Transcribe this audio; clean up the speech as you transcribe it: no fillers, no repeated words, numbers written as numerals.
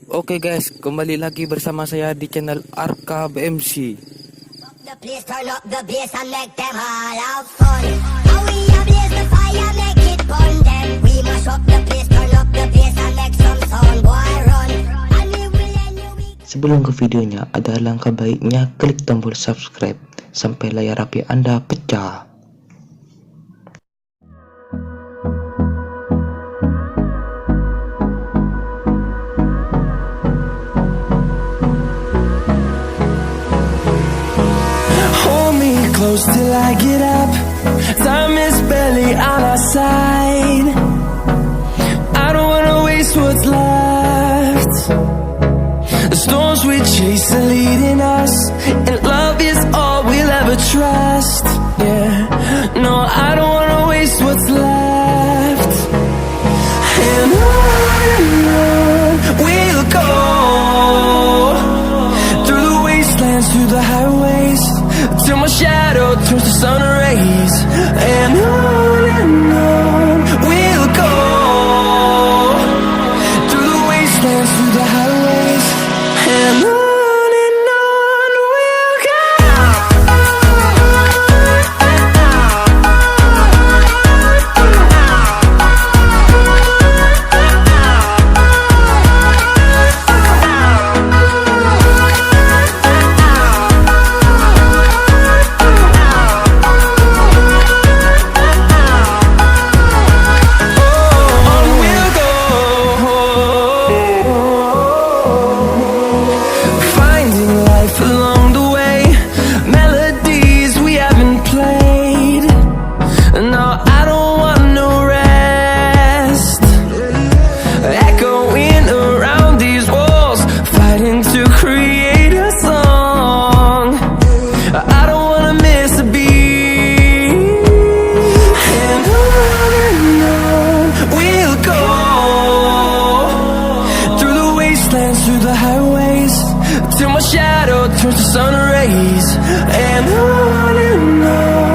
Oke guys, kembali lagi bersama saya di channel Arka BMC. The place, turn up the bass and make them all have fun. How we ablaze the fire, make it burn them. We mash up the place, turn up the bass and make some sound, boy run. And we will end you week. Sebelum ke videonya, ada langkah baiknya klik tombol subscribe sampai layar HP Anda pecah. Close till I get up. Time is barely on our side. I don't wanna waste what's left. The storms we chase are leading us, and love is all we'll ever trust. Yeah, no, I don't wanna waste what's left. And on we'll go, through the wastelands, through the highways, till my shadow turns to sun rays. And on we'll go, through the wastelands, through the highways, and on we'll go. Through the highways, till my shadow turns to sun rays. And on